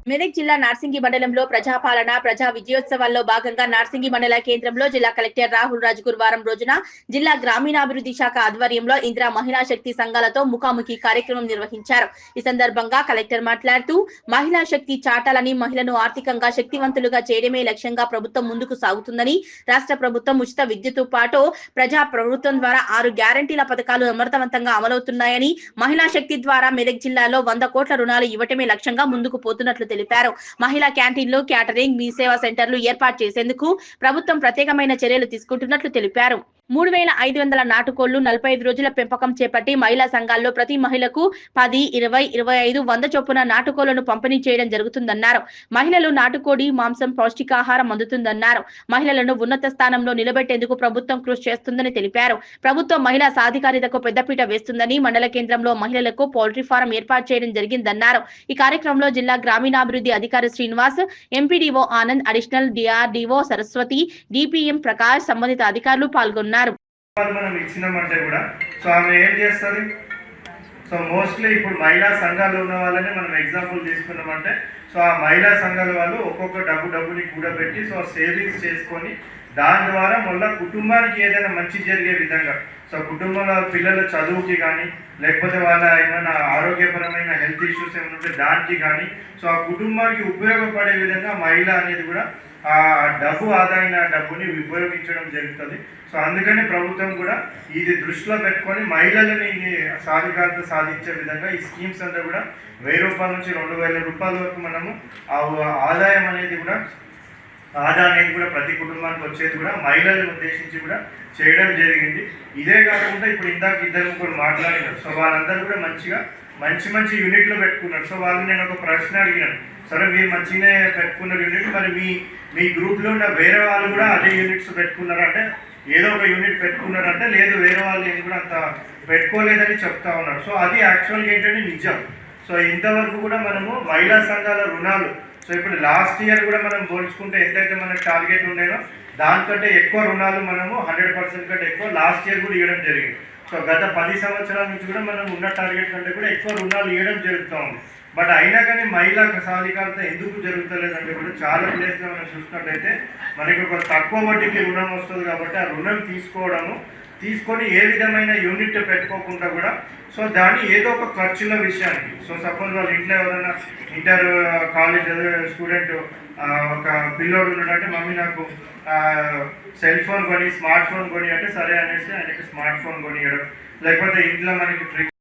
మెదక్ జిల్లా నార్సింగి మండలంలో ప్రజాపాలన ప్రజా విజయోత్సవాల్లో భాగంగా నార్సింగి మండల కేంద్రంలో జిల్లా కలెక్టర్ రాహుల్ రాజ్ గురువారం రోజున జిల్లా గ్రామీణాభివృద్ధి శాఖ ఆధ్వర్యంలో ఇందిరా మహిళా శక్తి సంఘాలతో ముఖాముఖి కార్యక్రమం నిర్వహించారు. ఈ సందర్భంగా కలెక్టర్ మాట్లాడుతూ మహిళా శక్తి చాటాలని, మహిళను ఆర్థికంగా శక్తివంతులుగా చేయడమే లక్ష్యంగా ప్రభుత్వం ముందుకు సాగుతుందని, రాష్ట్ర ప్రభుత్వం ఉచిత విద్యుత్తో పాటు ప్రజా ప్రభుత్వం ద్వారా 6 గ్యారంటీల పథకాలు సమర్థవంతంగా అమలవుతున్నాయని, మహిళా శక్తి ద్వారా మెదక్ జిల్లాలో 100 కోట్ల రుణాలు ఇవ్వటమే లక్ష్యంగా ముందుకు పోతున్నట్లు తెలిపారు. మహిళా క్యాంటీన్లు, క్యాటరింగ్, మీ సేవా సెంటర్లు ఏర్పాటు చేసేందుకు ప్రభుత్వం ప్రత్యేకమైన చర్యలు తీసుకుంటున్నట్లు తెలిపారు. 3500 నాటుకోళ్లు 45 రోజుల పెంపకం చేపట్టి మహిళా సంఘాల్లో ప్రతి మహిళకు 10, 20, 25, 100 చొప్పున నాటుకోళ్లను పంపిణీ చేయడం జరుగుతుందన్నారు. మహిళలు నాటుకోడి మాంసం పౌష్టికాహారం అందుతుందన్నారు. మహిళలను ఉన్నత స్థానంలో నిలబెట్టేందుకు ప్రభుత్వం కృషి చేస్తుందని తెలిపారు. ప్రభుత్వం మహిళా సాధికారితకు పెద్దపీట వేస్తుందని, మండల కేంద్రంలో మహిళలకు పౌల్ట్రీ ఫారం ఏర్పాటు చేయడం జరిగిందన్నారు. ఈ కార్యక్రమంలో జిల్లా గ్రామీణాభివృద్ధి అధికారి Srinivas, MPDO Anand, additional DRDO Saraswati, DPM Prakash, సంబంధిత అధికారులు పాల్గొన్నారు. మనం ఇచ్చినామంటే కూడా సో ఆమె ఏం చేస్తుంది? సో మోస్ట్లీ ఇప్పుడు మహిళా సంఘాలు ఉన్న వాళ్ళని మనం ఎగ్జాంపుల్ తీసుకున్నామంటే సో ఆ మహిళా సంఘాల వాళ్ళు ఒక్కొక్క డబ్బుని కూడబెట్టి సో సేవింగ్స్ చేసుకొని దాని ద్వారా మళ్ళీ కుటుంబానికి ఏదైనా మంచి జరిగే విధంగా సో కుటుంబంలో పిల్లల చదువుకి కానీ లేకపోతే వాళ్ళ ఏమైనా ఆరోగ్యపరమైన హెల్త్ ఇష్యూస్ ఏమైనా ఉంటే దానికి కానీ సో ఆ కుటుంబానికి ఉపయోగపడే విధంగా మహిళ అనేది కూడా ఆ డబ్బుని ఉపయోగించడం జరుగుతుంది. సో అందుకని ప్రభుత్వం కూడా ఇది దృష్టిలో పెట్టుకొని మహిళలని సాధికారత సాధించే విధంగా ఈ స్కీమ్స్ అంతా కూడా 1000 రూపాయల నుంచి 2000 రూపాయల వరకు మనము ఆదాయం అనేది కూడా ప్రతి కుటుంబానికి వచ్చేది కూడా మహిళలను ఉద్దేశించి కూడా చేయడం జరిగింది. ఇదే కాకుండా ఇప్పుడు ఇందాక 2-3 మాట్లాడినారు. సో వాళ్ళందరూ కూడా మంచి యూనిట్లు పెట్టుకున్నారు. సో వాళ్ళని నేను ఒక ప్రశ్న అడిగినాను, సరే మీరు మంచిగానే పెట్టుకున్న యూనిట్, మరి మీ గ్రూప్లో ఉన్న వేరే వాళ్ళు కూడా అదే యూనిట్స్ పెట్టుకున్నారంటే, ఏదో ఒక యూనిట్ పెట్టుకున్నారంటే లేదు వేరే వాళ్ళు ఏం కూడా అంత పెట్టుకోలేదని చెప్తా ఉన్నారు. సో అది యాక్చువల్గా ఏంటంటే నిజం. సో ఇంతవరకు కూడా మనము మహిళా సంఘాల రుణాలు సో ఇప్పుడు లాస్ట్ ఇయర్ కూడా మనం పోల్చుకుంటే ఎంతైతే మనకు టార్గెట్ ఉండేనో దానికంటే ఎక్కువ రుణాలు మనము 100% కంటే ఎక్కువ లాస్ట్ ఇయర్ కూడా ఇవ్వడం జరిగింది. సో గత 10 సంవత్సరాల నుంచి కూడా మనం ఉన్న టార్గెట్ కంటే కూడా ఎక్కువ రుణాలు ఇవ్వడం జరుగుతూ ఉంది. బట్ అయినా కానీ మహిళా సాధికారత ఎందుకు జరుగుతలేదంటే కూడా చాలా ప్లేస్లో మనం చూసినట్టయితే మనకి ఒక తక్కువ వడ్డీకి రుణం వస్తుంది కాబట్టి ఆ రుణం తీసుకొని ఏ విధమైన యూనిట్ పెట్టుకోకుండా కూడా సో దాన్ని ఏదో ఒక ఖర్చుల విషయానికి సో సపోజ్ వాళ్ళ ఇంట్లో ఎవరైనా ఇంటర్ కాలేజ్ స్టూడెంట్ ఒక పిల్లోడు ఉన్నాడంటే మమ్మీ నాకు సెల్ ఫోన్ కొని స్మార్ట్ ఫోన్ కొని అంటే సరే అనేసి ఆయనకి స్మార్ట్ ఫోన్ కొనియడం, లేకపోతే ఇంట్లో మనకి ఫ్రిడ్జ్